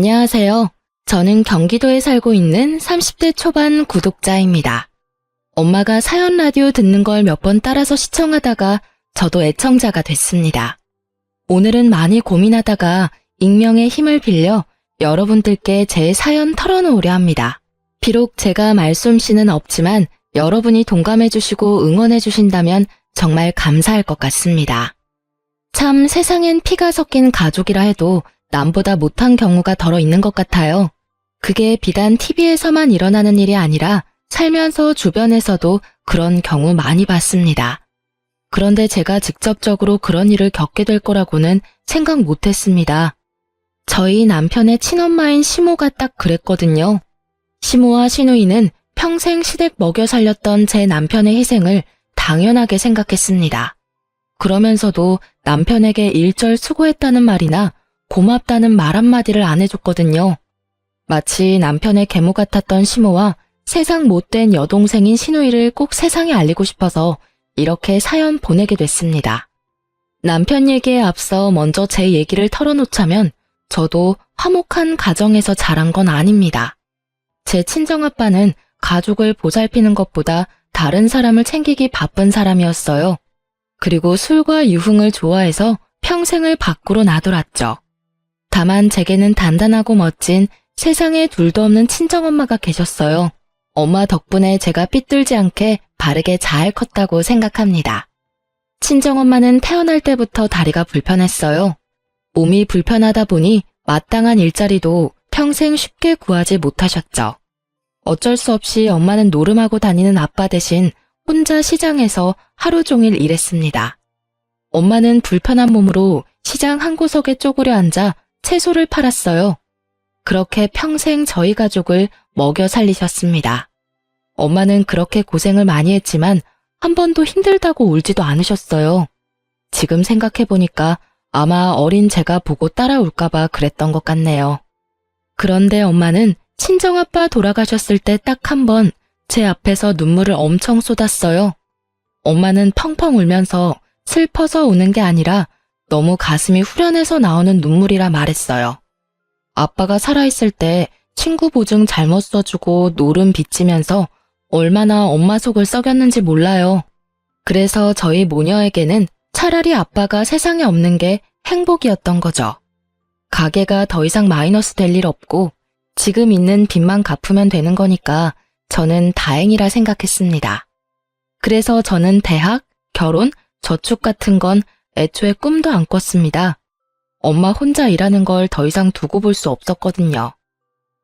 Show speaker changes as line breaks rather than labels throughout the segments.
안녕하세요. 저는 경기도에 살고 있는 30대 초반 구독자입니다. 엄마가 사연 라디오 듣는 걸 몇 번 따라서 시청하다가 저도 애청자가 됐습니다. 오늘은 많이 고민하다가 익명의 힘을 빌려 여러분들께 제 사연 털어놓으려 합니다. 비록 제가 말솜씨는 없지만 여러분이 동감해주시고 응원해주신다면 정말 감사할 것 같습니다. 참 세상엔 피가 섞인 가족이라 해도 남보다 못한 경우가 덜어 있는 것 같아요. 그게 비단 TV에서만 일어나는 일이 아니라 살면서 주변에서도 그런 경우 많이 봤습니다. 그런데 제가 직접적으로 그런 일을 겪게 될 거라고는 생각 못했습니다. 저희 남편의 친엄마인 시모가 딱 그랬거든요. 시모와 시누이는 평생 시댁 먹여 살렸던 제 남편의 희생을 당연하게 생각했습니다. 그러면서도 남편에게 일절 수고했다는 말이나 고맙다는 말 한마디를 안 해줬거든요. 마치 남편의 계모 같았던 시모와 세상 못된 여동생인 시누이를 꼭 세상에 알리고 싶어서 이렇게 사연 보내게 됐습니다. 남편 얘기에 앞서 먼저 제 얘기를 털어놓자면 저도 화목한 가정에서 자란 건 아닙니다. 제 친정아빠는 가족을 보살피는 것보다 다른 사람을 챙기기 바쁜 사람이었어요. 그리고 술과 유흥을 좋아해서 평생을 밖으로 나돌았죠. 다만 제게는 단단하고 멋진 세상에 둘도 없는 친정엄마가 계셨어요. 엄마 덕분에 제가 삐뚤지 않게 바르게 잘 컸다고 생각합니다. 친정엄마는 태어날 때부터 다리가 불편했어요. 몸이 불편하다 보니 마땅한 일자리도 평생 쉽게 구하지 못하셨죠. 어쩔 수 없이 엄마는 노름하고 다니는 아빠 대신 혼자 시장에서 하루 종일 일했습니다. 엄마는 불편한 몸으로 시장 한 구석에 쪼그려 앉아 채소를 팔았어요. 그렇게 평생 저희 가족을 먹여 살리셨습니다. 엄마는 그렇게 고생을 많이 했지만 한 번도 힘들다고 울지도 않으셨어요. 지금 생각해보니까 아마 어린 제가 보고 따라올까봐 그랬던 것 같네요. 그런데 엄마는 친정아빠 돌아가셨을 때 딱 한 번 제 앞에서 눈물을 엄청 쏟았어요. 엄마는 펑펑 울면서 슬퍼서 우는 게 아니라 너무 가슴이 후련해서 나오는 눈물이라 말했어요. 아빠가 살아있을 때 친구 보증 잘못 써주고 노름 빚지면서 얼마나 엄마 속을 썩였는지 몰라요. 그래서 저희 모녀에게는 차라리 아빠가 세상에 없는 게 행복이었던 거죠. 가게가 더 이상 마이너스 될 일 없고 지금 있는 빚만 갚으면 되는 거니까 저는 다행이라 생각했습니다. 그래서 저는 대학, 결혼, 저축 같은 건 애초에 꿈도 안 꿨습니다. 엄마 혼자 일하는 걸 더 이상 두고 볼 수 없었거든요.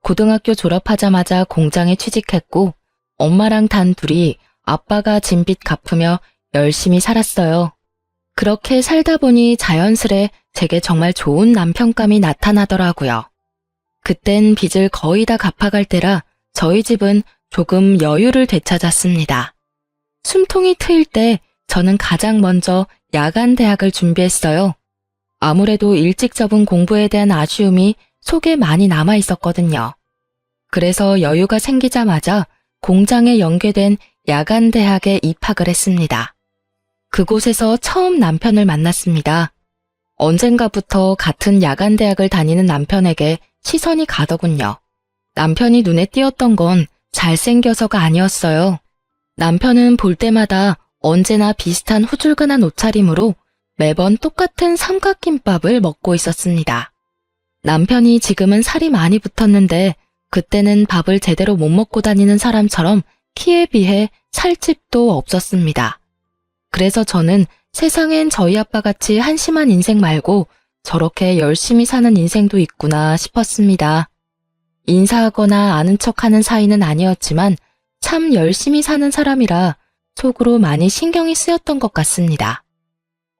고등학교 졸업하자마자 공장에 취직했고 엄마랑 단 둘이 아빠가 진 빚 갚으며 열심히 살았어요. 그렇게 살다 보니 자연스레 제게 정말 좋은 남편감이 나타나더라고요. 그땐 빚을 거의 다 갚아갈 때라 저희 집은 조금 여유를 되찾았습니다. 숨통이 트일 때 저는 가장 먼저 야간 대학을 준비했어요. 아무래도 일찍 접은 공부에 대한 아쉬움이 속에 많이 남아 있었거든요. 그래서 여유가 생기자마자 공장에 연계된 야간 대학에 입학을 했습니다. 그곳에서 처음 남편을 만났습니다. 언젠가부터 같은 야간 대학을 다니는 남편에게 시선이 가더군요. 남편이 눈에 띄었던 건 잘생겨서가 아니었어요. 남편은 볼 때마다 언제나 비슷한 후줄근한 옷차림으로 매번 똑같은 삼각김밥을 먹고 있었습니다. 남편이 지금은 살이 많이 붙었는데 그때는 밥을 제대로 못 먹고 다니는 사람처럼 키에 비해 살집도 없었습니다. 그래서 저는 세상엔 저희 아빠같이 한심한 인생 말고 저렇게 열심히 사는 인생도 있구나 싶었습니다. 인사하거나 아는 척하는 사이는 아니었지만 참 열심히 사는 사람이라 속으로 많이 신경이 쓰였던 것 같습니다.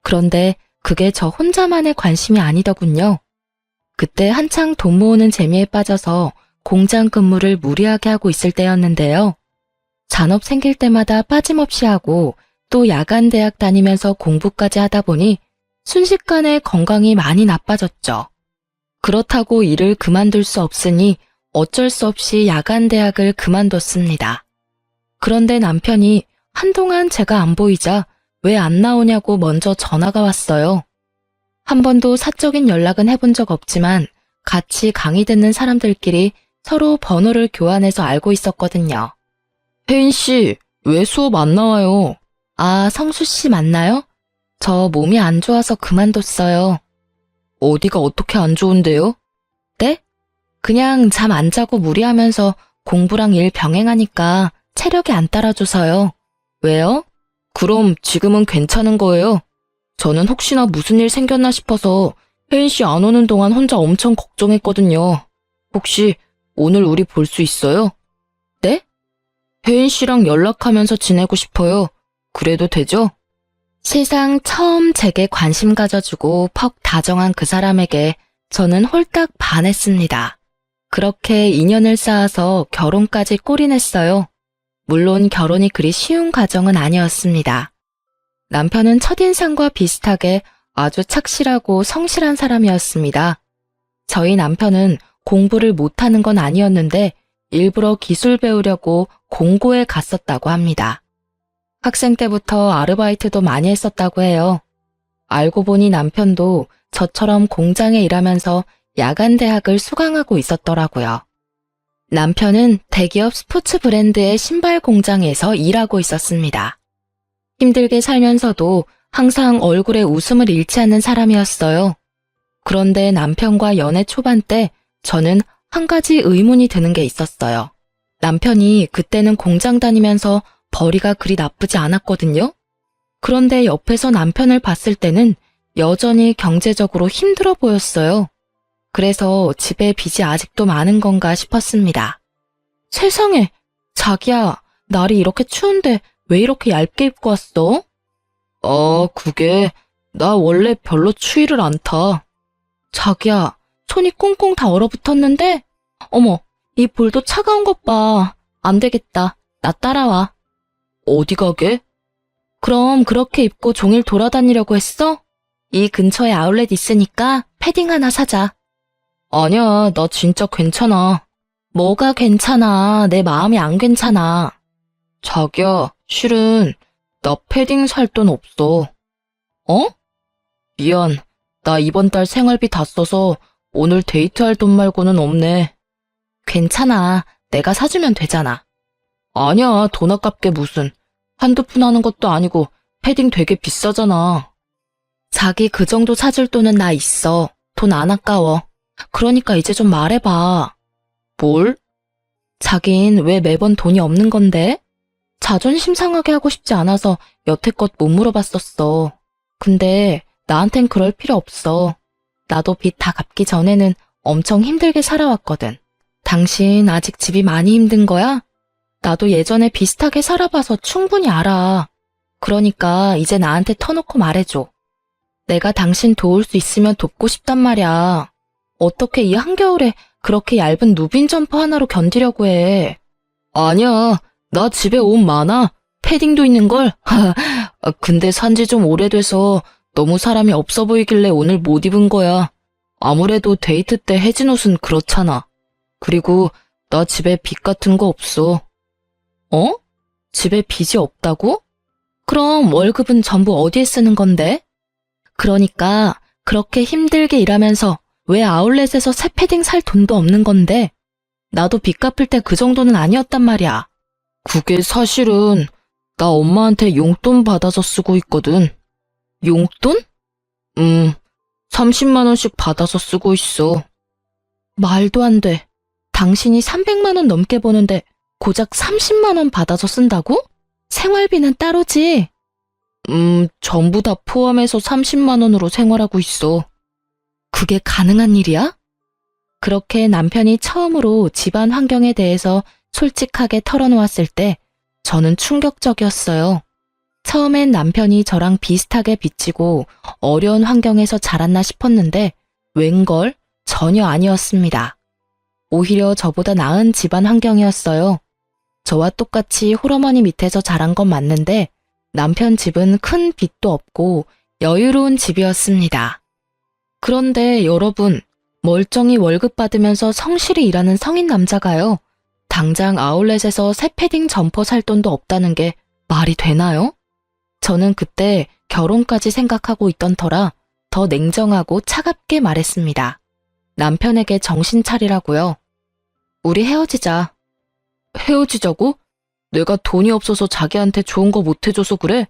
그런데 그게 저 혼자만의 관심이 아니더군요. 그때 한창 돈 모으는 재미에 빠져서 공장 근무를 무리하게 하고 있을 때였는데요. 잔업 생길 때마다 빠짐없이 하고 또 야간 대학 다니면서 공부까지 하다 보니 순식간에 건강이 많이 나빠졌죠. 그렇다고 일을 그만둘 수 없으니 어쩔 수 없이 야간 대학을 그만뒀습니다. 그런데 남편이 한동안 제가 안 보이자 왜 안 나오냐고 먼저 전화가 왔어요. 한 번도 사적인 연락은 해본 적 없지만 같이 강의 듣는 사람들끼리 서로 번호를 교환해서 알고 있었거든요. 혜인 씨, 왜 수업 안 나와요? 아, 성수 씨 맞나요? 저 몸이 안 좋아서 그만뒀어요. 어디가 어떻게 안 좋은데요? 네? 그냥 잠 안 자고 무리하면서 공부랑 일 병행하니까 체력이 안 따라줘서요. 왜요? 그럼 지금은 괜찮은 거예요? 저는 혹시나 무슨 일 생겼나 싶어서 혜인 씨 안 오는 동안 혼자 엄청 걱정했거든요. 혹시 오늘 우리 볼 수 있어요? 네? 혜인 씨랑 연락하면서 지내고 싶어요. 그래도 되죠? 세상 처음 제게 관심 가져주고 퍽 다정한 그 사람에게 저는 홀딱 반했습니다. 그렇게 인연을 쌓아서 결혼까지 꼬리냈어요. 물론 결혼이 그리 쉬운 과정은 아니었습니다. 남편은 첫인상과 비슷하게 아주 착실하고 성실한 사람이었습니다. 저희 남편은 공부를 못하는 건 아니었는데 일부러 기술 배우려고 공고에 갔었다고 합니다. 학생 때부터 아르바이트도 많이 했었다고 해요. 알고 보니 남편도 저처럼 공장에 일하면서 야간 대학을 수강하고 있었더라고요. 남편은 대기업 스포츠 브랜드의 신발 공장에서 일하고 있었습니다. 힘들게 살면서도 항상 얼굴에 웃음을 잃지 않는 사람이었어요. 그런데 남편과 연애 초반 때 저는 한 가지 의문이 드는 게 있었어요. 남편이 그때는 공장 다니면서 벌이가 그리 나쁘지 않았거든요. 그런데 옆에서 남편을 봤을 때는 여전히 경제적으로 힘들어 보였어요. 그래서 집에 빚이 아직도 많은 건가 싶었습니다. 세상에, 자기야, 날이 이렇게 추운데 왜 이렇게 얇게 입고 왔어? 그게 나 원래 별로 추위를 안 타. 자기야, 손이 꽁꽁 다 얼어붙었는데? 어머, 이 볼도 차가운 것 봐. 안 되겠다. 나 따라와. 어디 가게? 그럼 그렇게 입고 종일 돌아다니려고 했어? 이 근처에 아울렛 있으니까 패딩 하나 사자. 아니야, 나 진짜 괜찮아. 뭐가 괜찮아? 내 마음이 안 괜찮아. 자기야, 실은 나 패딩 살 돈 없어. 어? 미안, 나 이번 달 생활비 다 써서 오늘 데이트할 돈 말고는 없네. 괜찮아, 내가 사주면 되잖아. 아니야, 돈 아깝게 무슨. 한두 푼 하는 것도 아니고 패딩 되게 비싸잖아. 자기 그 정도 사줄 돈은 나 있어. 돈 안 아까워. 그러니까 이제 좀 말해봐. 뭘? 자긴 왜 매번 돈이 없는 건데? 자존심 상하게 하고 싶지 않아서 여태껏 못 물어봤었어. 근데 나한텐 그럴 필요 없어. 나도 빚 다 갚기 전에는 엄청 힘들게 살아왔거든. 당신 아직 집이 많이 힘든 거야? 나도 예전에 비슷하게 살아봐서 충분히 알아. 그러니까 이제 나한테 터놓고 말해줘. 내가 당신 도울 수 있으면 돕고 싶단 말이야. 어떻게 이 한겨울에 그렇게 얇은 누빈 점퍼 하나로 견디려고 해. 아니야, 나 집에 옷 많아. 패딩도 있는걸. 근데 산지 좀 오래돼서 너무 사람이 없어 보이길래 오늘 못 입은 거야. 아무래도 데이트 때 해진 옷은 그렇잖아. 그리고 나 집에 빚 같은 거 없어. 어? 집에 빚이 없다고? 그럼 월급은 전부 어디에 쓰는 건데? 그러니까 그렇게 힘들게 일하면서 왜 아울렛에서 새 패딩 살 돈도 없는 건데? 나도 빚 갚을 때 그 정도는 아니었단 말이야. 그게 사실은 나 엄마한테 용돈 받아서 쓰고 있거든. 용돈? 30만 원씩 받아서 쓰고 있어. 말도 안 돼. 당신이 300만 원 넘게 버는데 고작 30만 원 받아서 쓴다고? 생활비는 따로지? 전부 다 포함해서 30만 원으로 생활하고 있어. 그게 가능한 일이야? 그렇게 남편이 처음으로 집안 환경에 대해서 솔직하게 털어놓았을 때 저는 충격적이었어요. 처음엔 남편이 저랑 비슷하게 빚지고 어려운 환경에서 자랐나 싶었는데 웬걸 전혀 아니었습니다. 오히려 저보다 나은 집안 환경이었어요. 저와 똑같이 홀어머니 밑에서 자란 건 맞는데 남편 집은 큰 빚도 없고 여유로운 집이었습니다. 그런데 여러분, 멀쩡히 월급 받으면서 성실히 일하는 성인 남자가요. 당장 아울렛에서 새 패딩 점퍼 살 돈도 없다는 게 말이 되나요? 저는 그때 결혼까지 생각하고 있던 터라 더 냉정하고 차갑게 말했습니다. 남편에게 정신 차리라고요. 우리 헤어지자. 헤어지자고? 내가 돈이 없어서 자기한테 좋은 거 못 해줘서 그래?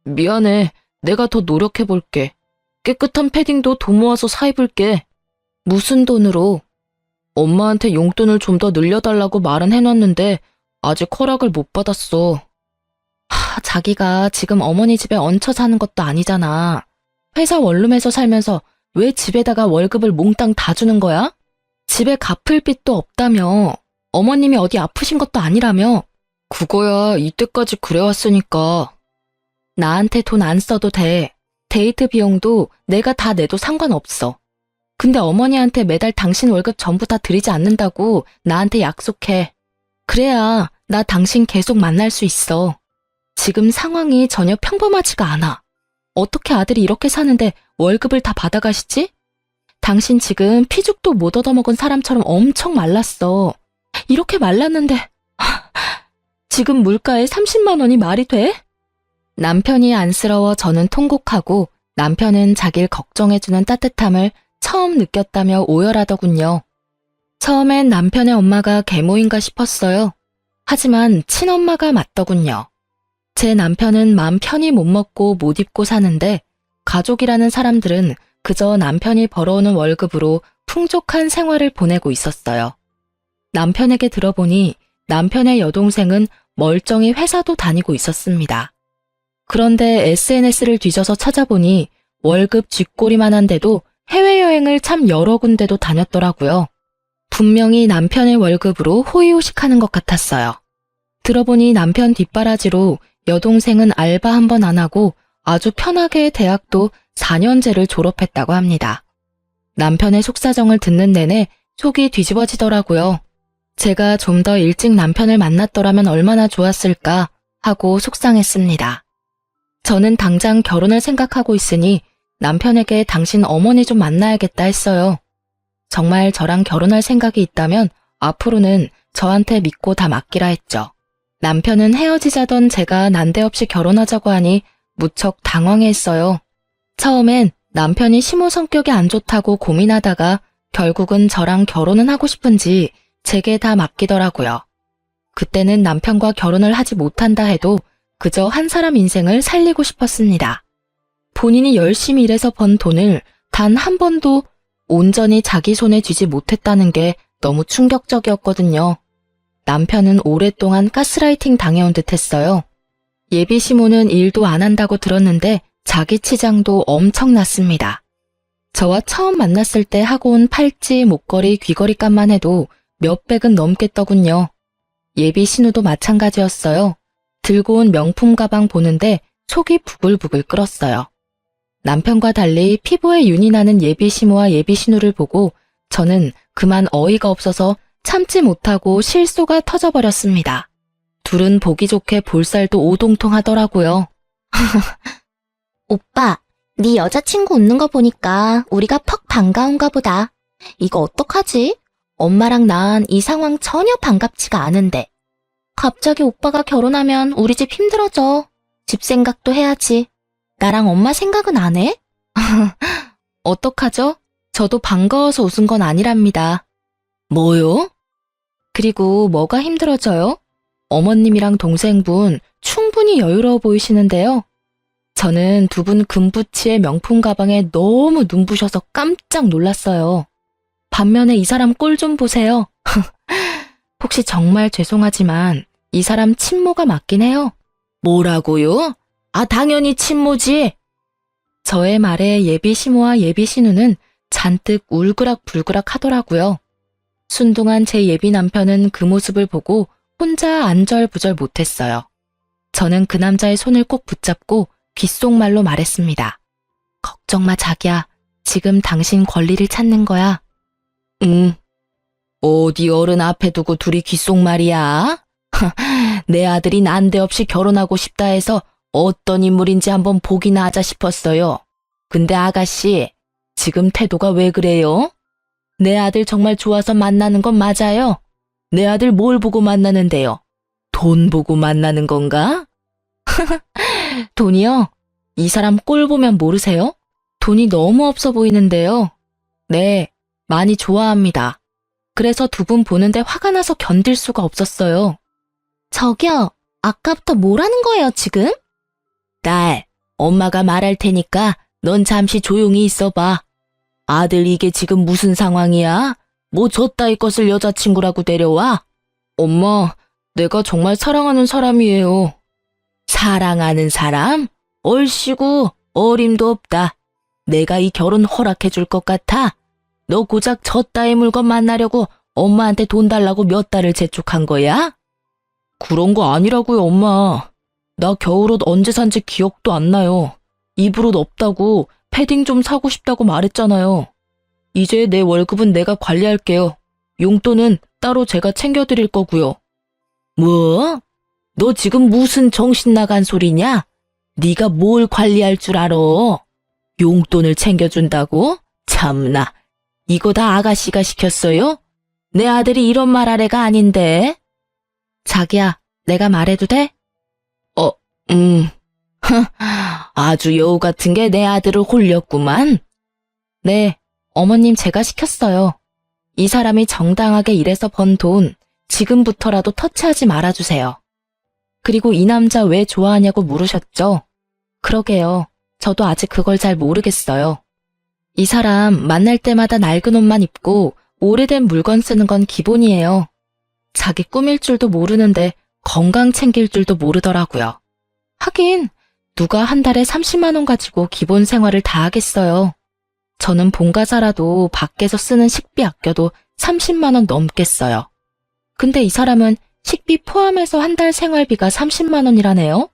미안해. 내가 더 노력해볼게. 깨끗한 패딩도 돈 모아서 사입을게. 무슨 돈으로? 엄마한테 용돈을 좀 더 늘려달라고 말은 해놨는데 아직 허락을 못 받았어. 자기가 지금 어머니 집에 얹혀 사는 것도 아니잖아. 회사 원룸에서 살면서 왜 집에다가 월급을 몽땅 다 주는 거야? 집에 갚을 빚도 없다며. 어머님이 어디 아프신 것도 아니라며. 그거야 이때까지 그래왔으니까. 나한테 돈 안 써도 돼. 데이트 비용도 내가 다 내도 상관없어. 근데 어머니한테 매달 당신 월급 전부 다 드리지 않는다고 나한테 약속해. 그래야 나 당신 계속 만날 수 있어. 지금 상황이 전혀 평범하지가 않아. 어떻게 아들이 이렇게 사는데 월급을 다 받아가시지? 당신 지금 피죽도 못 얻어먹은 사람처럼 엄청 말랐어. 이렇게 말랐는데 지금 물가에 30만 원이 말이 돼? 남편이 안쓰러워 저는 통곡하고 남편은 자기를 걱정해주는 따뜻함을 처음 느꼈다며 오열하더군요. 처음엔 남편의 엄마가 계모인가 싶었어요. 하지만 친엄마가 맞더군요. 제 남편은 마음 편히 못 먹고 못 입고 사는데 가족이라는 사람들은 그저 남편이 벌어오는 월급으로 풍족한 생활을 보내고 있었어요. 남편에게 들어보니 남편의 여동생은 멀쩡히 회사도 다니고 있었습니다. 그런데 SNS를 뒤져서 찾아보니 월급 쥐꼬리만 한데도 해외여행을 참 여러 군데도 다녔더라고요. 분명히 남편의 월급으로 호의호식하는 것 같았어요. 들어보니 남편 뒷바라지로 여동생은 알바 한 번 안 하고 아주 편하게 대학도 4년제를 졸업했다고 합니다. 남편의 속사정을 듣는 내내 속이 뒤집어지더라고요. 제가 좀 더 일찍 남편을 만났더라면 얼마나 좋았을까 하고 속상했습니다. 저는 당장 결혼을 생각하고 있으니 남편에게 당신 어머니 좀 만나야겠다 했어요. 정말 저랑 결혼할 생각이 있다면 앞으로는 저한테 믿고 다 맡기라 했죠. 남편은 헤어지자던 제가 난데없이 결혼하자고 하니 무척 당황했어요. 처음엔 남편이 시모 성격이 안 좋다고 고민하다가 결국은 저랑 결혼은 하고 싶은지 제게 다 맡기더라고요. 그때는 남편과 결혼을 하지 못한다 해도 그저 한 사람 인생을 살리고 싶었습니다. 본인이 열심히 일해서 번 돈을 단 한 번도 온전히 자기 손에 쥐지 못했다는 게 너무 충격적이었거든요. 남편은 오랫동안 가스라이팅 당해온 듯 했어요. 예비 시모는 일도 안 한다고 들었는데 자기 치장도 엄청났습니다. 저와 처음 만났을 때 하고 온 팔찌, 목걸이, 귀걸이 값만 해도 몇백은 넘겠더군요. 예비 신우도 마찬가지였어요. 들고 온 명품 가방 보는데 속이 부글부글 끓었어요. 남편과 달리 피부에 윤이 나는 예비 시모와 예비 신우를 보고 저는 그만 어이가 없어서 참지 못하고 실소가 터져버렸습니다. 둘은 보기 좋게 볼살도 오동통하더라고요.
오빠, 네 여자친구 웃는 거 보니까 우리가 퍽 반가운가 보다. 이거 어떡하지? 엄마랑 난 이 상황 전혀 반갑지가 않은데. 갑자기 오빠가 결혼하면 우리 집 힘들어져. 집 생각도 해야지. 나랑 엄마 생각은 안 해?
어떡하죠? 저도 반가워서 웃은 건 아니랍니다. 뭐요? 그리고 뭐가 힘들어져요? 어머님이랑 동생분 충분히 여유로워 보이시는데요. 저는 두 분 금부치의 명품 가방에 너무 눈부셔서 깜짝 놀랐어요. 반면에 이 사람 꼴 좀 보세요. 혹시 정말 죄송하지만 이 사람 친모가 맞긴 해요. 뭐라고요? 아, 당연히 친모지. 저의 말에 예비 시모와 예비 신우는 잔뜩 울그락불그락 하더라고요. 순둥한 제 예비 남편은 그 모습을 보고 혼자 안절부절 못했어요. 저는 그 남자의 손을 꼭 붙잡고 귓속말로 말했습니다. 걱정 마, 자기야. 지금 당신 권리를 찾는 거야. 응. 어디 어른 앞에 두고 둘이 귓속말이야? 내 아들이 난데없이 결혼하고 싶다 해서 어떤 인물인지 한번 보기나 하자 싶었어요. 근데 아가씨, 지금 태도가 왜 그래요? 내 아들 정말 좋아서 만나는 건 맞아요? 내 아들 뭘 보고 만나는데요? 돈 보고 만나는 건가? 돈이요? 이 사람 꼴 보면 모르세요? 돈이 너무 없어 보이는데요. 네, 많이 좋아합니다. 그래서 두 분 보는데 화가 나서 견딜 수가 없었어요.
저기요, 아까부터 뭐라는 거예요, 지금?
딸, 엄마가 말할 테니까 넌 잠시 조용히 있어봐. 아들 이게 지금 무슨 상황이야? 뭐 저 따위 것을 여자친구라고 데려와? 엄마, 내가 정말 사랑하는 사람이에요. 사랑하는 사람? 얼씨구, 어림도 없다. 내가 이 결혼 허락해 줄 것 같아? 너 고작 저 따위 물건 만나려고 엄마한테 돈 달라고 몇 달을 재촉한 거야? 그런 거 아니라고요, 엄마. 나 겨울옷 언제 산지 기억도 안 나요. 입을 옷 없다고 패딩 좀 사고 싶다고 말했잖아요. 이제 내 월급은 내가 관리할게요. 용돈은 따로 제가 챙겨드릴 거고요. 뭐? 너 지금 무슨 정신 나간 소리냐? 네가 뭘 관리할 줄 알아? 용돈을 챙겨준다고? 참나. 이거 다 아가씨가 시켰어요? 내 아들이 이런 말 할 애가 아닌데. 자기야, 내가 말해도 돼? 아주 여우 같은 게 내 아들을 홀렸구만. 네, 어머님 제가 시켰어요. 이 사람이 정당하게 일해서 번 돈, 지금부터라도 터치하지 말아주세요. 그리고 이 남자 왜 좋아하냐고 물으셨죠? 그러게요. 저도 아직 그걸 잘 모르겠어요. 이 사람 만날 때마다 낡은 옷만 입고 오래된 물건 쓰는 건 기본이에요. 자기 꾸밀 줄도 모르는데 건강 챙길 줄도 모르더라고요. 하긴 누가 한 달에 30만 원 가지고 기본 생활을 다 하겠어요. 저는 본가 살아도 밖에서 쓰는 식비 아껴도 30만 원 넘겠어요. 근데 이 사람은 식비 포함해서 한 달 생활비가 30만 원이라네요.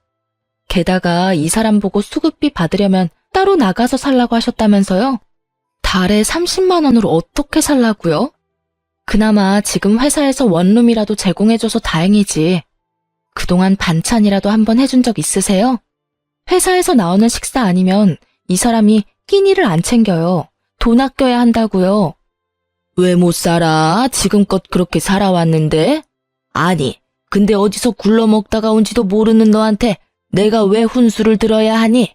게다가 이 사람 보고 수급비 받으려면 따로 나가서 살라고 하셨다면서요? 달에 30만 원으로 어떻게 살라고요? 그나마 지금 회사에서 원룸이라도 제공해줘서 다행이지. 그동안 반찬이라도 한번 해준 적 있으세요? 회사에서 나오는 식사 아니면 이 사람이 끼니를 안 챙겨요. 돈 아껴야 한다고요. 왜 못 살아? 지금껏 그렇게 살아왔는데? 아니, 근데 어디서 굴러먹다가 온지도 모르는 너한테 내가 왜 훈수를 들어야 하니?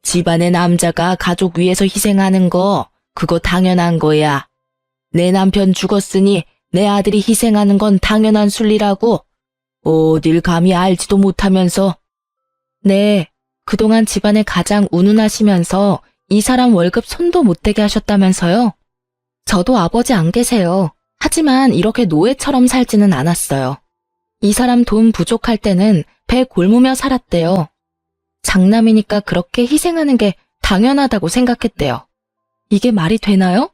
집안의 남자가 가족 위해서 희생하는 거, 그거 당연한 거야. 내 남편 죽었으니 내 아들이 희생하는 건 당연한 순리라고. 어딜 감히 알지도 못하면서. 네, 그동안 집안에 가장 운운하시면서 이 사람 월급 손도 못 대게 하셨다면서요? 저도 아버지 안 계세요. 하지만 이렇게 노예처럼 살지는 않았어요. 이 사람 돈 부족할 때는 배 골무며 살았대요. 장남이니까 그렇게 희생하는 게 당연하다고 생각했대요. 이게 말이 되나요?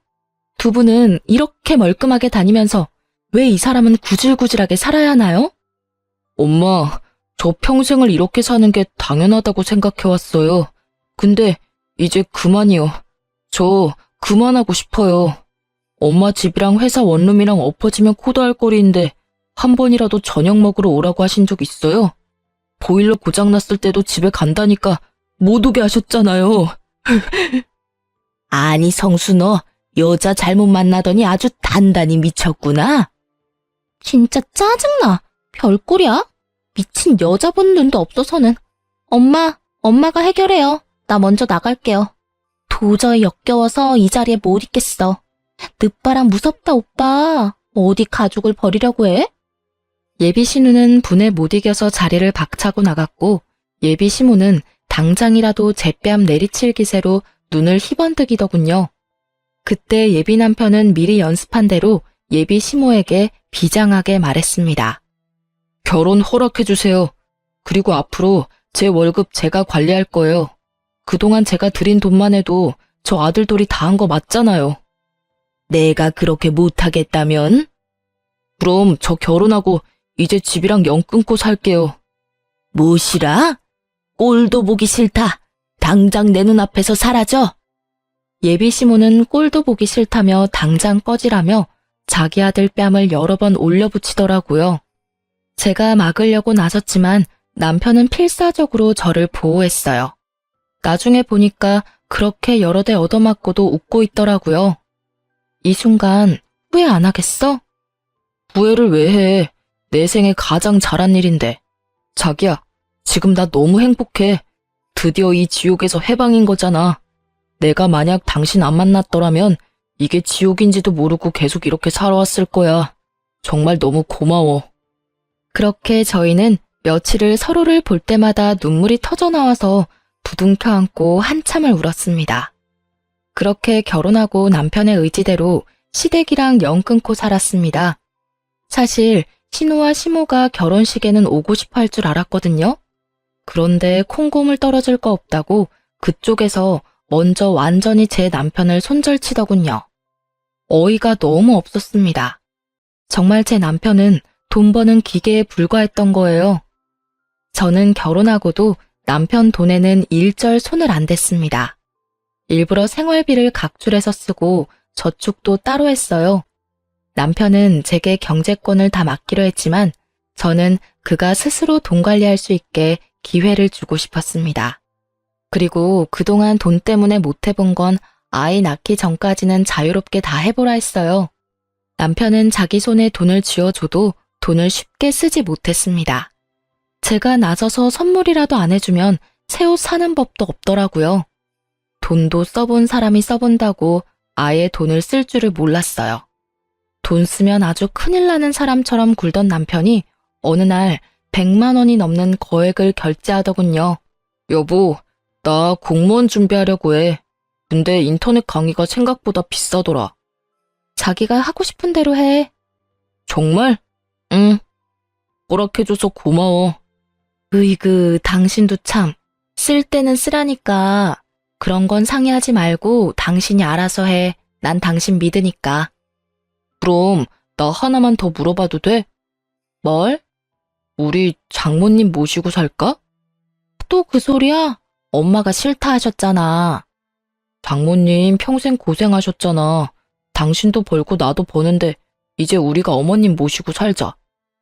두 분은 이렇게 멀끔하게 다니면서 왜 이 사람은 구질구질하게 살아야 하나요? 엄마, 저 평생을 이렇게 사는 게 당연하다고 생각해왔어요. 근데 이제 그만이요. 저 그만하고 싶어요. 엄마 집이랑 회사 원룸이랑 엎어지면 코다할 거리인데 한 번이라도 저녁 먹으러 오라고 하신 적 있어요? 보일러 고장났을 때도 집에 간다니까 못 오게 하셨잖아요. 아니 성수 너 여자 잘못 만나더니 아주 단단히 미쳤구나.
진짜 짜증나. 별꼴이야? 미친 여자 본 눈도 없어서는. 엄마가 해결해요. 나 먼저 나갈게요. 도저히 역겨워서 이 자리에 못 있겠어. 늦바람 무섭다, 오빠. 어디 가족을 버리려고 해?
예비 신우는 분에 못 이겨서 자리를 박차고 나갔고 예비 시모는 당장이라도 제 뺨 내리칠 기세로 눈을 희번뜩이더군요. 그때 예비 남편은 미리 연습한 대로 예비 시모에게 비장하게 말했습니다. 결혼 허락해주세요. 그리고 앞으로 제 월급 제가 관리할 거예요. 그동안 제가 드린 돈만 해도 저 아들돌이 다 한 거 맞잖아요. 내가 그렇게 못하겠다면? 그럼 저 결혼하고 이제 집이랑 연 끊고 살게요. 무엇이라? 꼴도 보기 싫다. 당장 내 눈앞에서 사라져. 예비 시모는 꼴도 보기 싫다며 당장 꺼지라며 자기 아들 뺨을 여러 번 올려붙이더라고요. 제가 막으려고 나섰지만 남편은 필사적으로 저를 보호했어요. 나중에 보니까 그렇게 여러 대 얻어맞고도 웃고 있더라고요. 이 순간 후회 안 하겠어? 후회를 왜 해? 내 생에 가장 잘한 일인데. 자기야, 지금 나 너무 행복해. 드디어 이 지옥에서 해방인 거잖아. 내가 만약 당신 안 만났더라면 이게 지옥인지도 모르고 계속 이렇게 살아왔을 거야. 정말 너무 고마워. 그렇게 저희는 며칠을 서로를 볼 때마다 눈물이 터져 나와서 부둥켜 안고 한참을 울었습니다. 그렇게 결혼하고 남편의 의지대로 시댁이랑 연 끊고 살았습니다. 사실 신우와 시모가 결혼식에는 오고 싶어 할 줄 알았거든요. 그런데 콩고물 떨어질 거 없다고 그쪽에서 먼저 완전히 제 남편을 손절치더군요. 어이가 너무 없었습니다. 정말 제 남편은 돈 버는 기계에 불과했던 거예요. 저는 결혼하고도 남편 돈에는 일절 손을 안 댔습니다. 일부러 생활비를 각출해서 쓰고 저축도 따로 했어요. 남편은 제게 경제권을 다 맡기려 했지만 저는 그가 스스로 돈 관리할 수 있게 기회를 주고 싶었습니다. 그리고 그동안 돈 때문에 못 해본 건 아이 낳기 전까지는 자유롭게 다 해보라 했어요. 남편은 자기 손에 돈을 쥐어줘도 돈을 쉽게 쓰지 못했습니다. 제가 나서서 선물이라도 안 해주면 새 옷 사는 법도 없더라고요. 돈도 써본 사람이 써본다고 아예 돈을 쓸 줄을 몰랐어요. 돈 쓰면 아주 큰일 나는 사람처럼 굴던 남편이 어느 날 100만 원이 넘는 거액을 결제하더군요. 여보, 나 공무원 준비하려고 해. 근데 인터넷 강의가 생각보다 비싸더라. 자기가 하고 싶은 대로 해. 정말? 응. 허락해줘서 고마워. 으이그, 당신도 참. 쓸 때는 쓰라니까. 그런 건 상의하지 말고 당신이 알아서 해. 난 당신 믿으니까. 그럼 나 하나만 더 물어봐도 돼? 뭘? 우리 장모님 모시고 살까? 또 그 소리야? 엄마가 싫다 하셨잖아. 장모님 평생 고생하셨잖아. 당신도 벌고 나도 버는데 이제 우리가 어머님 모시고 살자.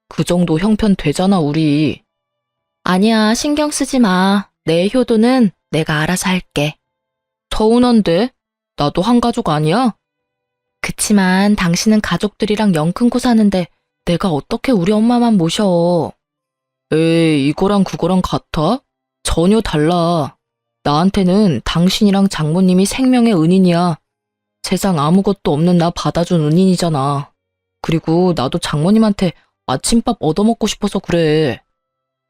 그 정도 형편 되잖아, 우리. 아니야, 신경 쓰지 마. 내 효도는 내가 알아서 할게. 서운한데? 나도 한 가족 아니야? 그치만 당신은 가족들이랑 연 끊고 사는데 내가 어떻게 우리 엄마만 모셔. 에이, 이거랑 그거랑 같아? 전혀 달라. 나한테는 당신이랑 장모님이 생명의 은인이야. 세상 아무것도 없는 나 받아준 은인이잖아. 그리고 나도 장모님한테 아침밥 얻어먹고 싶어서 그래.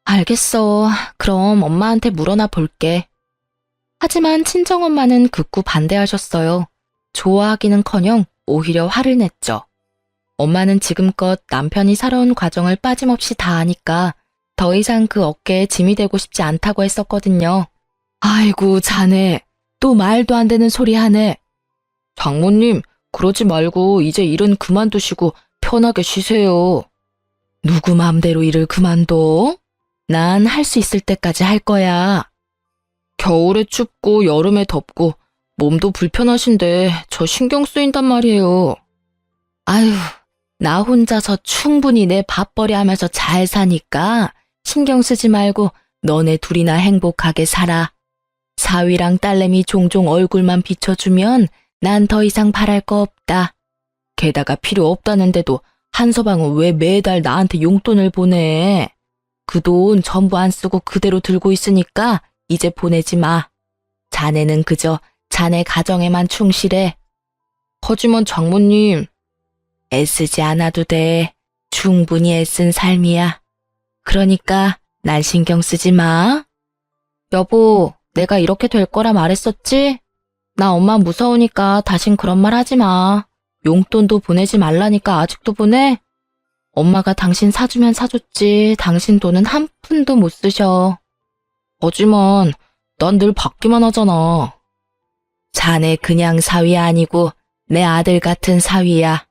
알겠어. 그럼 엄마한테 물어나 볼게. 하지만 친정엄마는 극구 반대하셨어요. 좋아하기는커녕 오히려 화를 냈죠. 엄마는 지금껏 남편이 살아온 과정을 빠짐없이 다 아니까 더 이상 그 어깨에 짐이 되고 싶지 않다고 했었거든요. 아이고, 자네. 또 말도 안 되는 소리 하네. 장모님, 그러지 말고 이제 일은 그만두시고 편하게 쉬세요. 누구 맘대로 일을 그만둬? 난 할 수 있을 때까지 할 거야. 겨울에 춥고 여름에 덥고 몸도 불편하신데 저 신경 쓰인단 말이에요. 아유, 나 혼자서 충분히 내 밥벌이 하면서 잘 사니까 신경 쓰지 말고 너네 둘이나 행복하게 살아. 사위랑 딸내미 종종 얼굴만 비춰주면 난 더 이상 바랄 거 없다. 게다가 필요 없다는데도 한서방은 왜 매달 나한테 용돈을 보내? 그 돈 전부 안 쓰고 그대로 들고 있으니까 이제 보내지 마. 자네는 그저 자네 가정에만 충실해. 하지만 장모님, 애쓰지 않아도 돼. 충분히 애쓴 삶이야. 그러니까 난 신경 쓰지 마. 여보, 내가 이렇게 될 거라 말했었지? 나 엄마 무서우니까 다신 그런 말 하지 마. 용돈도 보내지 말라니까 아직도 보내? 엄마가 당신 사주면 사줬지. 당신 돈은 한 푼도 못 쓰셔. 하지만 난 늘 받기만 하잖아. 자네 그냥 사위 아니고 내 아들 같은 사위야.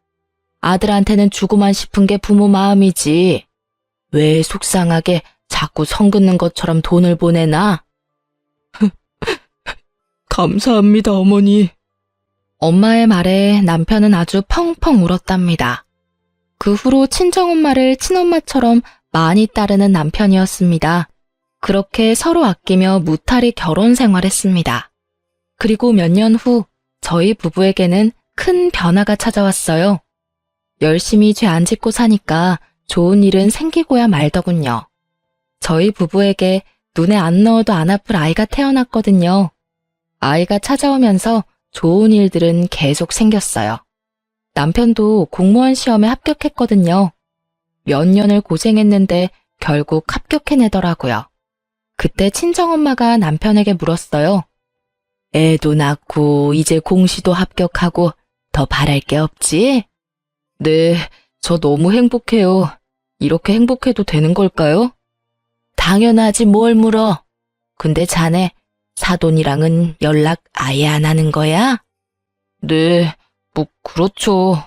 아들한테는 주고만 싶은 게 부모 마음이지. 왜 속상하게 자꾸 성 긋는 것처럼 돈을 보내나? 감사합니다, 어머니. 엄마의 말에 남편은 아주 펑펑 울었답니다. 그 후로 친정엄마를 친엄마처럼 많이 따르는 남편이었습니다. 그렇게 서로 아끼며 무탈히 결혼 생활했습니다. 그리고 몇 년 후 저희 부부에게는 큰 변화가 찾아왔어요. 열심히 죄 안 짓고 사니까 좋은 일은 생기고야 말더군요. 저희 부부에게 눈에 안 넣어도 안 아플 아이가 태어났거든요. 아이가 찾아오면서 좋은 일들은 계속 생겼어요. 남편도 공무원 시험에 합격했거든요. 몇 년을 고생했는데 결국 합격해내더라고요. 그때 친정엄마가 남편에게 물었어요. 애도 낳고 이제 공시도 합격하고 더 바랄 게 없지? 네, 저 너무 행복해요. 이렇게 행복해도 되는 걸까요? 당연하지 뭘 물어. 근데 자네 사돈이랑은 연락 아예 안 하는 거야? 네, 뭐 그렇죠.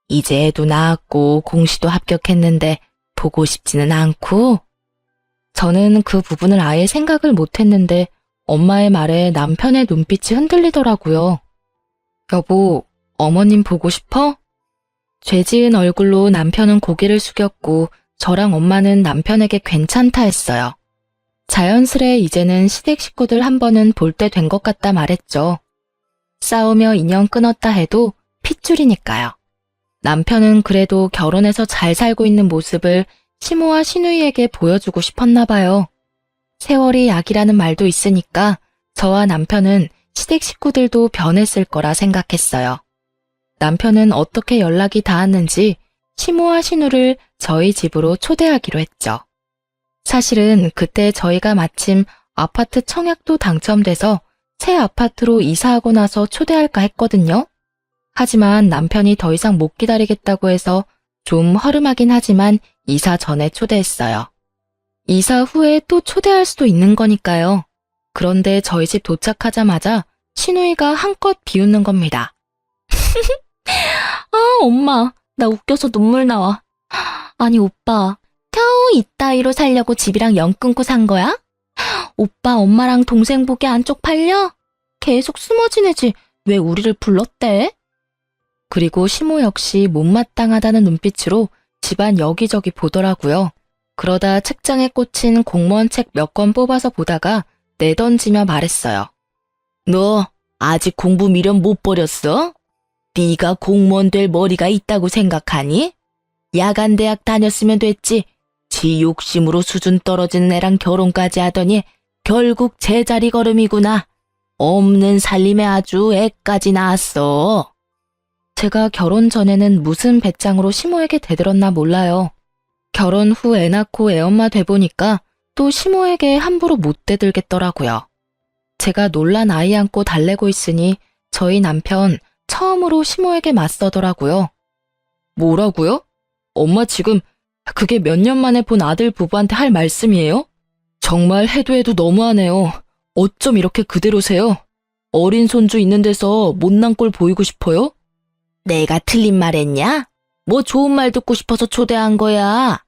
이제 애도 낳았고 공시도 합격했는데 보고 싶지는 않고? 저는 그 부분을 아예 생각을 못했는데 엄마의 말에 남편의 눈빛이 흔들리더라고요. 여보, 어머님 보고 싶어? 죄 지은 얼굴로 남편은 고개를 숙였고 저랑 엄마는 남편에게 괜찮다 했어요. 자연스레 이제는 시댁 식구들 한 번은 볼 때 된 것 같다 말했죠. 싸우며 인연 끊었다 해도 핏줄이니까요. 남편은 그래도 결혼해서 잘 살고 있는 모습을 시모와 시누이에게 보여주고 싶었나 봐요. 세월이 약이라는 말도 있으니까 저와 남편은 시댁 식구들도 변했을 거라 생각했어요. 남편은 어떻게 연락이 닿았는지 시모와 시누를 저희 집으로 초대하기로 했죠. 사실은 그때 저희가 마침 아파트 청약도 당첨돼서 새 아파트로 이사하고 나서 초대할까 했거든요. 하지만 남편이 더 이상 못 기다리겠다고 해서 좀 허름하긴 하지만 이사 전에 초대했어요. 이사 후에 또 초대할 수도 있는 거니까요. 그런데 저희 집 도착하자마자 시누이가 한껏 비웃는 겁니다. 엄마, 나 웃겨서 눈물 나와. 아니, 오빠, 겨우 이따위로 살려고 집이랑 연 끊고 산 거야? 오빠, 엄마랑 동생 보기 안쪽 팔려? 계속 숨어 지내지. 왜 우리를 불렀대? 그리고 시모 역시 못마땅하다는 눈빛으로 집안 여기저기 보더라고요. 그러다 책장에 꽂힌 공무원 책 몇 권 뽑아서 보다가 내던지며 말했어요. 너 아직 공부 미련 못 버렸어? 네가 공무원 될 머리가 있다고 생각하니? 야간 대학 다녔으면 됐지. 지 욕심으로 수준 떨어지는 애랑 결혼까지 하더니 결국 제자리 걸음이구나. 없는 살림에 아주 애까지 낳았어. 제가 결혼 전에는 무슨 배짱으로 시모에게 대들었나 몰라요. 결혼 후 애 낳고 애엄마 돼보니까 또 시모에게 함부로 못 대들겠더라고요. 제가 놀란 아이 안고 달래고 있으니 저희 남편 처음으로 시모에게 맞서더라고요. 뭐라고요? 엄마 지금 그게 몇 년 만에 본 아들 부부한테 할 말씀이에요? 정말 해도 너무하네요. 어쩜 이렇게 그대로세요? 어린 손주 있는 데서 못난 꼴 보이고 싶어요? 내가 틀린 말 했냐? 뭐 좋은 말 듣고 싶어서 초대한 거야.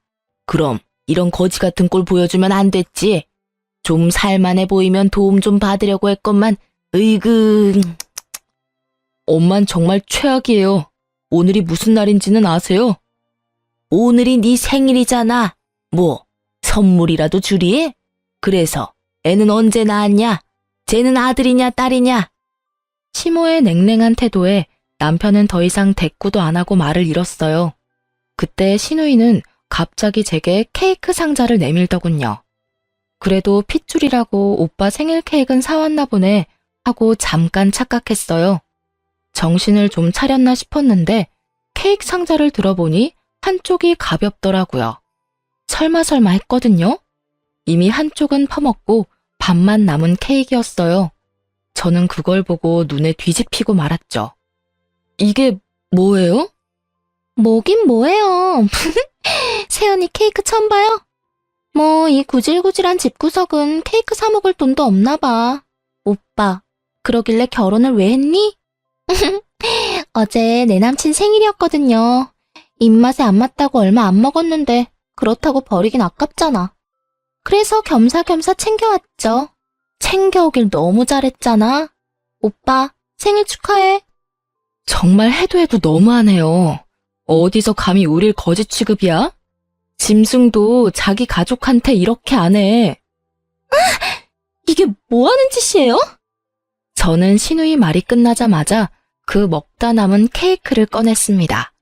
그럼 이런 거지 같은 꼴 보여주면 안 됐지. 좀 살만해 보이면 도움 좀 받으려고 했건만 으이그. 엄만 정말 최악이에요. 오늘이 무슨 날인지는 아세요? 오늘이 네 생일이잖아. 뭐 선물이라도 주리? 그래서 애는 언제 낳았냐? 쟤는 아들이냐 딸이냐? 시모의 냉랭한 태도에 남편은 더 이상 대꾸도 안 하고 말을 잃었어요. 그때 시누이는 갑자기 제게 케이크 상자를 내밀더군요. 그래도 핏줄이라고 오빠 생일 케이크는 사왔나 보네 하고 잠깐 착각했어요. 정신을 좀 차렸나 싶었는데 케이크 상자를 들어보니 한쪽이 가볍더라고요. 설마 했거든요. 이미 한쪽은 퍼먹고 반만 남은 케이크였어요. 저는 그걸 보고 눈에 뒤집히고 말았죠. 이게 뭐예요? 뭐긴 뭐예요. 세연이 케이크 처음 봐요? 뭐 이 구질구질한 집구석은 케이크 사 먹을 돈도 없나 봐. 오빠, 그러길래 결혼을 왜 했니? 어제 내 남친 생일이었거든요. 입맛에 안 맞다고 얼마 안 먹었는데 그렇다고 버리긴 아깝잖아. 그래서 겸사겸사 챙겨왔죠. 챙겨오길 너무 잘했잖아. 오빠, 생일 축하해. 정말 해도 너무하네요. 어디서 감히 우릴 거짓 취급이야? 짐승도 자기 가족한테 이렇게 안 해. 이게 뭐 하는 짓이에요? 저는 시누이 말이 끝나자마자 그 먹다 남은 케이크를 꺼냈습니다.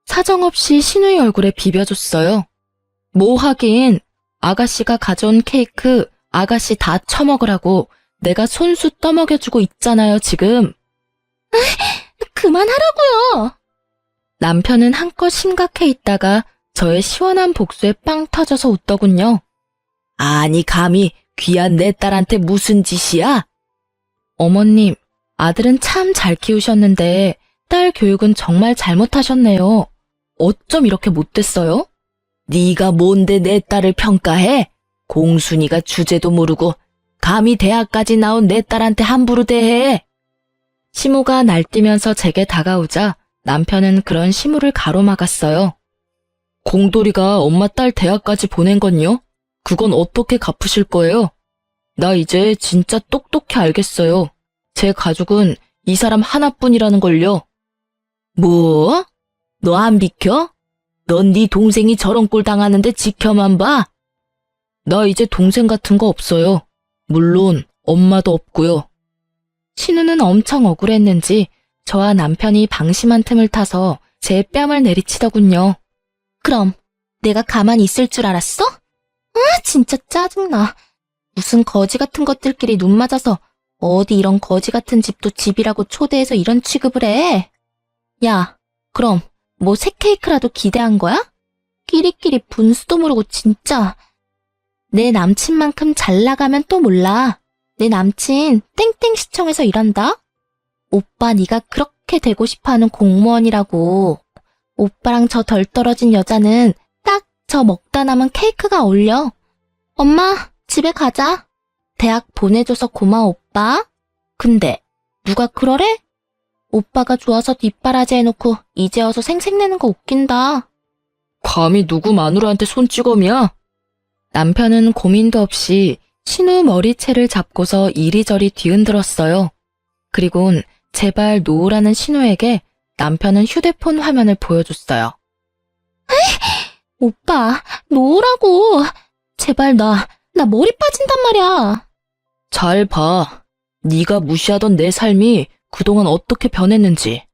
사정없이 시누이 얼굴에 비벼줬어요. 뭐 하긴, 아가씨가 가져온 케이크 아가씨 다 처먹으라고 내가 손수 떠먹여주고 있잖아요, 지금.
그만하라고요.
남편은 한껏 심각해 있다가 저의 시원한 복수에 빵 터져서 웃더군요. 아니 감히 귀한 내 딸한테 무슨 짓이야? 어머님, 아들은 참 잘 키우셨는데 딸 교육은 정말 잘못하셨네요. 어쩜 이렇게 못됐어요? 네가 뭔데 내 딸을 평가해? 공순이가 주제도 모르고 감히 대학까지 나온 내 딸한테 함부로 대해. 시모가 날뛰면서 제게 다가오자 남편은 그런 시모를 가로막았어요. 공돌이가 엄마 딸 대학까지 보낸 건요? 그건 어떻게 갚으실 거예요? 나 이제 진짜 똑똑히 알겠어요. 제 가족은 이 사람 하나뿐이라는 걸요. 뭐? 너 안 비켜? 넌 네 동생이 저런 꼴 당하는데 지켜만 봐? 나 이제 동생 같은 거 없어요. 물론 엄마도 없고요. 신우는 엄청 억울했는지 저와 남편이 방심한 틈을 타서 제 뺨을 내리치더군요.
그럼 내가 가만히 있을 줄 알았어? 아, 진짜 짜증나. 무슨 거지 같은 것들끼리 눈 맞아서 어디 이런 거지 같은 집도 집이라고 초대해서 이런 취급을 해. 야, 그럼 뭐 새 케이크라도 기대한 거야? 끼리끼리 분수도 모르고 진짜. 내 남친만큼 잘 나가면 또 몰라. 내 남친 땡땡시청에서 일한다? 오빠 네가 그렇게 되고 싶어하는 공무원이라고. 오빠랑 저 덜 떨어진 여자는 딱 저 먹다 남은 케이크가 어울려. 엄마, 집에 가자. 대학 보내줘서 고마워, 오빠. 근데 누가 그러래? 오빠가 좋아서 뒷바라지 해놓고 이제 와서 생색내는 거 웃긴다.
감히 누구 마누라한테 손찌검이야? 남편은 고민도 없이 신우 머리채를 잡고서 이리저리 뒤흔들었어요. 그리곤 제발 놓으라는 신우에게 남편은 휴대폰 화면을 보여줬어요.
오빠, 놓으라고. 제발 나 머리 빠진단 말이야.
잘 봐. 네가 무시하던 내 삶이 그동안 어떻게 변했는지.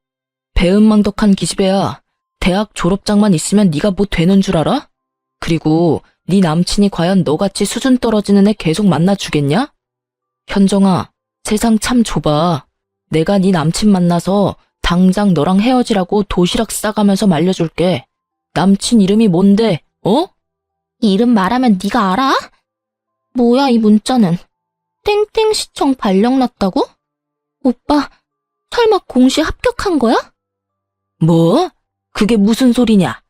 배은망덕한 기집애야. 대학 졸업장만 있으면 네가 뭐 되는 줄 알아? 그리고 네 남친이 과연 너같이 수준 떨어지는 애 계속 만나주겠냐? 현정아, 세상 참 좁아. 내가 네 남친 만나서 당장 너랑 헤어지라고 도시락 싸가면서 말려줄게. 남친 이름이 뭔데, 어?
이름 말하면 네가 알아? 뭐야 이 문자는. 땡땡시청 발령 났다고? 오빠, 설마 공시 합격한 거야?
뭐? 그게 무슨 소리냐?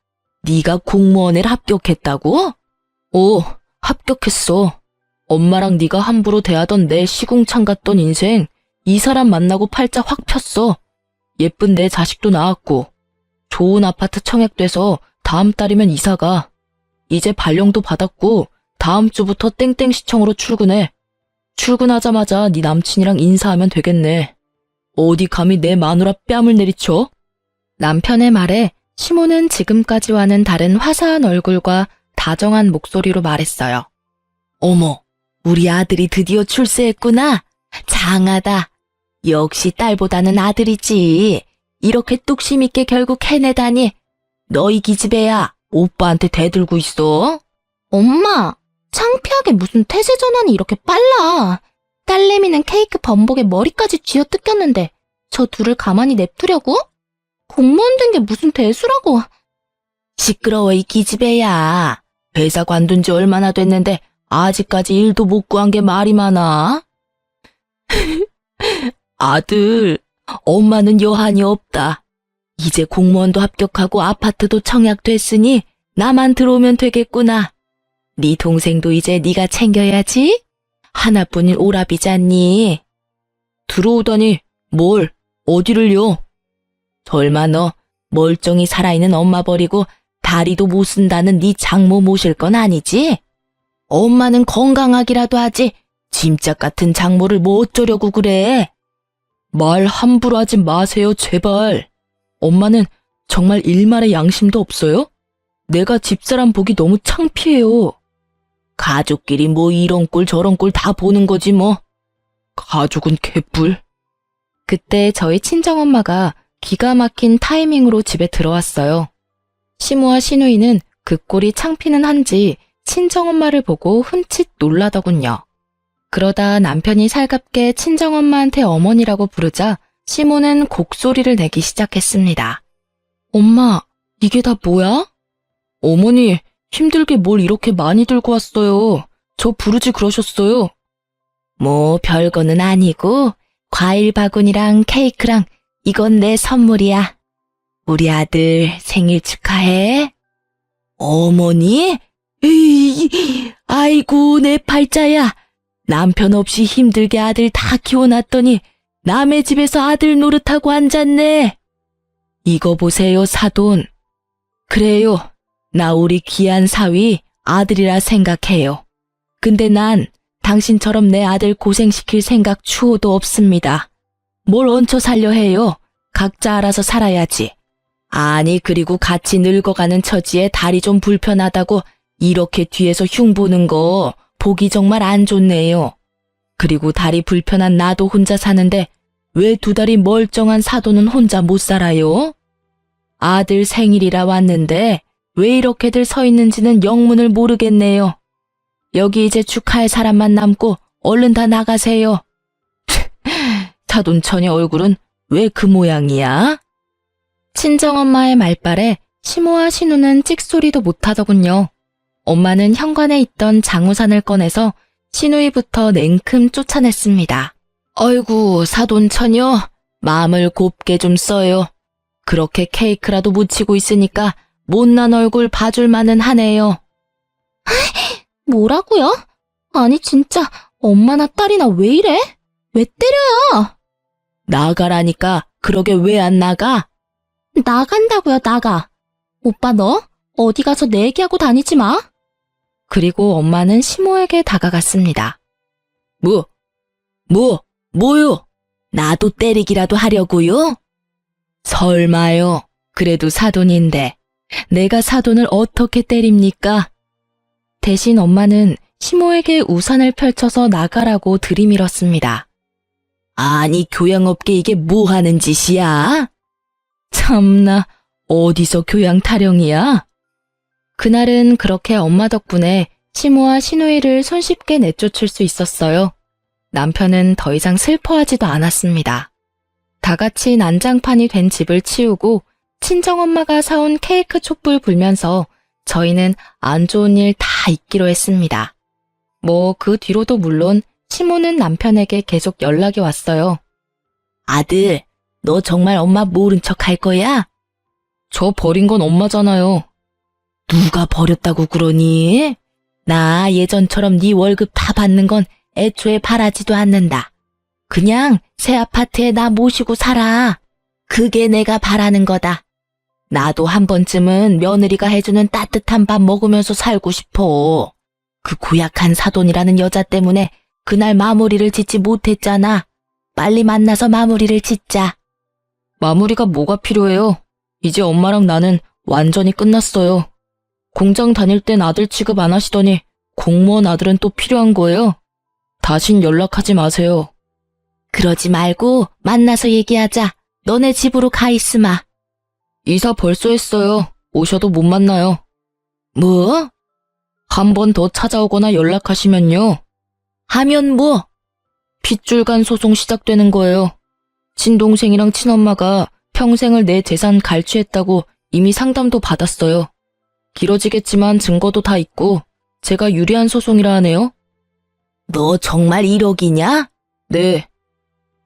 네가 공무원에를 합격했다고? 오, 합격했어. 엄마랑 네가 함부로 대하던 내 시궁창 같던 인생 이 사람 만나고 팔자 확 폈어. 예쁜 내 자식도 낳았고 좋은 아파트 청약돼서 다음 달이면 이사가. 이제 발령도 받았고 다음 주부터 땡땡시청으로 출근해. 출근하자마자 네 남친이랑 인사하면 되겠네. 어디 감히 내 마누라 뺨을 내리쳐? 남편의 말에 시모는 지금까지와는 다른 화사한 얼굴과 다정한 목소리로 말했어요. 어머, 우리 아들이 드디어 출세했구나. 장하다. 역시 딸보다는 아들이지. 이렇게 뚝심 있게 결국 해내다니. 너희 기집애야, 오빠한테 대들고 있어.
엄마, 창피하게 무슨 태세 전환이 이렇게 빨라. 딸내미는 케이크 범벅에 머리까지 쥐어뜯겼는데 저 둘을 가만히 냅두려고? 공무원 된 게 무슨 대수라고.
시끄러워 이 기집애야. 회사 관둔 지 얼마나 됐는데 아직까지 일도 못 구한 게 말이 많아? 아들, 엄마는 여한이 없다. 이제 공무원도 합격하고 아파트도 청약됐으니 나만 들어오면 되겠구나. 네 동생도 이제 네가 챙겨야지. 하나뿐인 오라비잖니. 들어오다니 뭘 어디를요? 설마 너 멀쩡히 살아있는 엄마 버리고 다리도 못 쓴다는 네 장모 모실 건 아니지? 엄마는 건강하기라도 하지 짐짝 같은 장모를 뭐 어쩌려고 그래? 말 함부로 하지 마세요 제발. 엄마는 정말 일말의 양심도 없어요? 내가 집사람 보기 너무 창피해요. 가족끼리 뭐 이런 꼴 저런 꼴 다 보는 거지 뭐. 가족은 개뿔. 그때 저희 친정엄마가 기가 막힌 타이밍으로 집에 들어왔어요. 시모와 시누이는 그 꼴이 창피는 한지 친정엄마를 보고 흠칫 놀라더군요. 그러다 남편이 살갑게 친정엄마한테 어머니라고 부르자 시모는 곡소리를 내기 시작했습니다. 엄마, 이게 다 뭐야? 어머니, 힘들게 뭘 이렇게 많이 들고 왔어요. 저 부르지 그러셨어요. 뭐 별거는 아니고 과일 바구니랑 케이크랑 이건 내 선물이야. 우리 아들 생일 축하해. 어머니? 에이, 아이고 내 팔자야. 남편 없이 힘들게 아들 다 키워놨더니 남의 집에서 아들 노릇하고 앉았네. 이거 보세요 사돈. 그래요. 나 우리 귀한 사위 아들이라 생각해요. 근데 난 당신처럼 내 아들 고생시킬 생각 추호도 없습니다. 뭘 얹혀 살려 해요. 각자 알아서 살아야지. 아니 그리고 같이 늙어가는 처지에 다리 좀 불편하다고 이렇게 뒤에서 흉보는 거 보기 정말 안 좋네요. 그리고 다리 불편한 나도 혼자 사는데 왜 두 다리 멀쩡한 사돈은 혼자 못 살아요? 아들 생일이라 왔는데 왜 이렇게들 서 있는지는 영문을 모르겠네요. 여기 이제 축하할 사람만 남고 얼른 다 나가세요. 사돈 처녀 얼굴은 왜 그 모양이야? 친정엄마의 말발에 시모와 신우는 찍소리도 못하더군요. 엄마는 현관에 있던 장우산을 꺼내서 시누이부터 냉큼 쫓아냈습니다. 어이구 사돈 처녀, 마음을 곱게 좀 써요. 그렇게 케이크라도 묻히고 있으니까 못난 얼굴 봐줄만은 하네요.
뭐라고요? 아니 진짜 엄마나 딸이나 왜 이래? 왜 때려요?
나가라니까 그러게 왜 안 나가?
나간다고요, 나가. 오빠 너 어디 가서 내 얘기하고 다니지 마.
그리고 엄마는 시모에게 다가갔습니다. 뭐요? 나도 때리기라도 하려고요? 설마요. 그래도 사돈인데 내가 사돈을 어떻게 때립니까? 대신 엄마는 시모에게 우산을 펼쳐서 나가라고 들이밀었습니다. 아니 교양 없게 이게 뭐 하는 짓이야? 참나 어디서 교양 타령이야? 그날은 그렇게 엄마 덕분에 시모와 시누이를 손쉽게 내쫓을 수 있었어요. 남편은 더 이상 슬퍼하지도 않았습니다. 다 같이 난장판이 된 집을 치우고 친정엄마가 사온 케이크 촛불 불면서 저희는 안 좋은 일 다 잊기로 했습니다. 뭐 그 뒤로도 물론 시모는 남편에게 계속 연락이 왔어요. 아들, 너 정말 엄마 모른 척 할 거야? 저 버린 건 엄마잖아요. 누가 버렸다고 그러니? 나 예전처럼 네 월급 다 받는 건 애초에 바라지도 않는다. 그냥 새 아파트에 나 모시고 살아. 그게 내가 바라는 거다. 나도 한 번쯤은 며느리가 해주는 따뜻한 밥 먹으면서 살고 싶어. 그 고약한 사돈이라는 여자 때문에 그날 마무리를 짓지 못했잖아. 빨리 만나서 마무리를 짓자. 마무리가 뭐가 필요해요? 이제 엄마랑 나는 완전히 끝났어요. 공장 다닐 땐 아들 취급 안 하시더니 공무원 아들은 또 필요한 거예요? 다신 연락하지 마세요. 그러지 말고 만나서 얘기하자. 너네 집으로 가 있으마. 이사 벌써 했어요. 오셔도 못 만나요. 뭐? 한 번 더 찾아오거나 연락하시면요. 하면 뭐? 핏줄간 소송 시작되는 거예요. 친동생이랑 친엄마가 평생을 내 재산 갈취했다고 이미 상담도 받았어요. 길어지겠지만 증거도 다 있고 제가 유리한 소송이라 하네요. 너 정말 1억이냐? 네.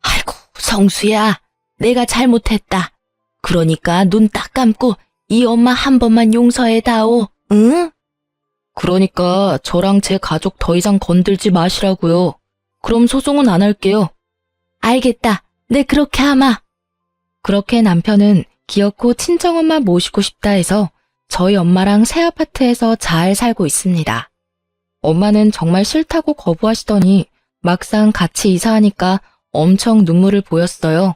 아이고 성수야, 내가 잘못했다. 그러니까 눈 딱 감고 이 엄마 한 번만 용서해다오, 응? 그러니까 저랑 제 가족 더 이상 건들지 마시라고요. 그럼 소송은 안 할게요. 알겠다. 네 그렇게 하마. 그렇게 남편은 기어코 친정엄마 모시고 싶다 해서 저희 엄마랑 새 아파트에서 잘 살고 있습니다. 엄마는 정말 싫다고 거부하시더니 막상 같이 이사하니까 엄청 눈물을 보였어요.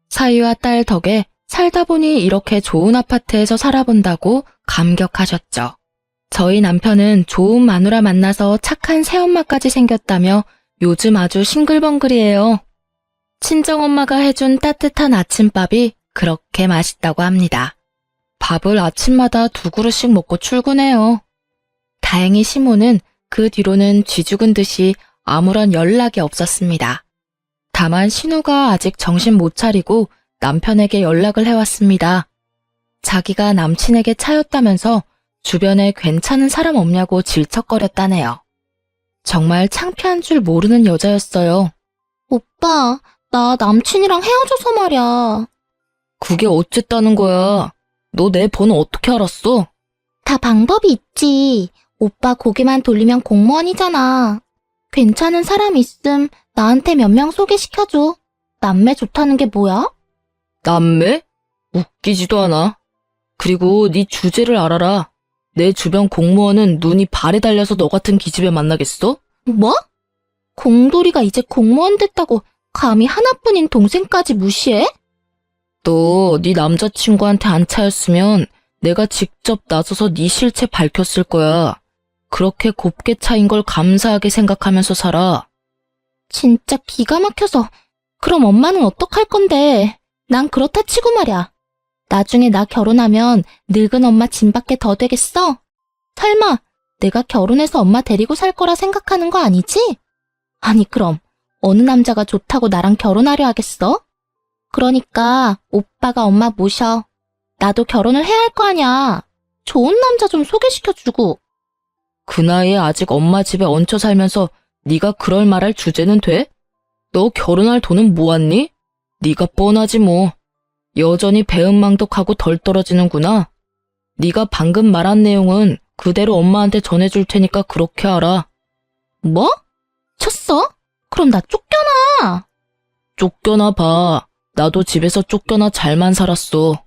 사위와 딸 덕에 살다 보니 이렇게 좋은 아파트에서 살아본다고 감격하셨죠. 저희 남편은 좋은 마누라 만나서 착한 새엄마까지 생겼다며 요즘 아주 싱글벙글이에요. 친정엄마가 해준 따뜻한 아침밥이 그렇게 맛있다고 합니다. 밥을 아침마다 2그릇씩 먹고 출근해요. 다행히 시모는 그 뒤로는 쥐죽은 듯이 아무런 연락이 없었습니다. 다만 신우가 아직 정신 못 차리고 남편에게 연락을 해왔습니다. 자기가 남친에게 차였다면서 주변에 괜찮은 사람 없냐고 질척거렸다네요. 정말 창피한 줄 모르는 여자였어요.
오빠, 나 남친이랑 헤어져서 말이야.
그게 어쨌다는 거야? 너 내 번호 어떻게 알았어?
다 방법이 있지. 오빠 고개만 돌리면 공무원이잖아. 괜찮은 사람 있음 나한테 몇 명 소개시켜줘. 남매 좋다는 게 뭐야?
남매? 웃기지도 않아. 그리고 네 주제를 알아라. 내 주변 공무원은 눈이 발에 달려서 너 같은 기집애 만나겠어?
뭐? 공돌이가 이제 공무원 됐다고 감히 하나뿐인 동생까지 무시해?
너 네 남자친구한테 안 차였으면 내가 직접 나서서 네 실체 밝혔을 거야. 그렇게 곱게 차인 걸 감사하게 생각하면서 살아.
진짜 기가 막혀서. 그럼 엄마는 어떡할 건데? 난 그렇다 치고 말이야. 나중에 나 결혼하면 늙은 엄마 짐밖에 더 되겠어? 설마 내가 결혼해서 엄마 데리고 살 거라 생각하는 거 아니지? 아니 그럼 어느 남자가 좋다고 나랑 결혼하려 하겠어? 그러니까 오빠가 엄마 모셔. 나도 결혼을 해야 할 거 아니야. 좋은 남자 좀 소개시켜주고.
그 나이에 아직 엄마 집에 얹혀 살면서 네가 그럴 말할 주제는 돼? 너 결혼할 돈은 모았니? 네가 뻔하지 뭐. 여전히 배은망덕하고 덜 떨어지는구나. 네가 방금 말한 내용은 그대로 엄마한테 전해줄 테니까 그렇게 알아.
뭐? 쳤어? 그럼 나 쫓겨나.
쫓겨나 봐. 나도 집에서 쫓겨나 잘만 살았어.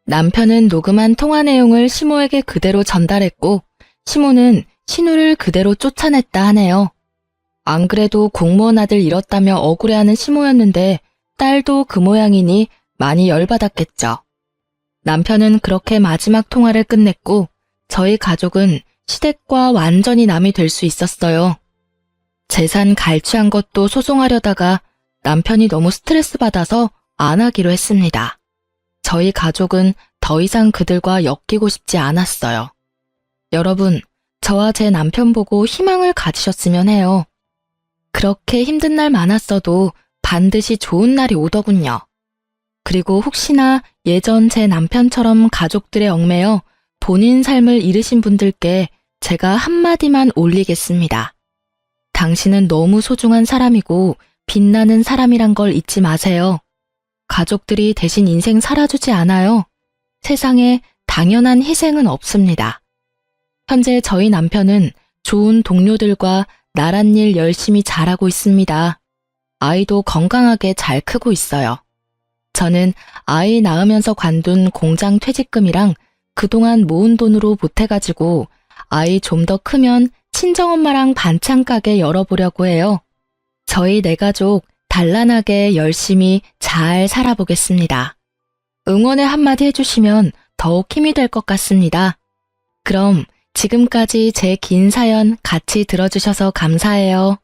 남편은 녹음한 통화 내용을 시모에게 그대로 전달했고 시모는 신우를 그대로 쫓아냈다 하네요. 안 그래도 공무원 아들 잃었다며 억울해하는 시모였는데 딸도 그 모양이니 많이 열받았겠죠. 남편은 그렇게 마지막 통화를 끝냈고 저희 가족은 시댁과 완전히 남이 될 수 있었어요. 재산 갈취한 것도 소송하려다가 남편이 너무 스트레스 받아서 안 하기로 했습니다. 저희 가족은 더 이상 그들과 엮이고 싶지 않았어요. 여러분, 저와 제 남편 보고 희망을 가지셨으면 해요. 그렇게 힘든 날 많았어도 반드시 좋은 날이 오더군요. 그리고 혹시나 예전 제 남편처럼 가족들의 얽매여 본인 삶을 잃으신 분들께 제가 한마디만 올리겠습니다. 당신은 너무 소중한 사람이고 빛나는 사람이란 걸 잊지 마세요. 가족들이 대신 인생 살아주지 않아요. 세상에 당연한 희생은 없습니다. 현재 저희 남편은 좋은 동료들과 나란 일 열심히 잘하고 있습니다. 아이도 건강하게 잘 크고 있어요. 저는 아이 낳으면서 관둔 공장 퇴직금이랑 그동안 모은 돈으로 보태가지고 아이 좀 더 크면 친정엄마랑 반찬 가게 열어보려고 해요. 저희 네 가족 단란하게 열심히 잘 살아보겠습니다. 응원의 한마디 해주시면 더욱 힘이 될 것 같습니다. 그럼 지금까지 제 긴 사연 같이 들어주셔서 감사해요.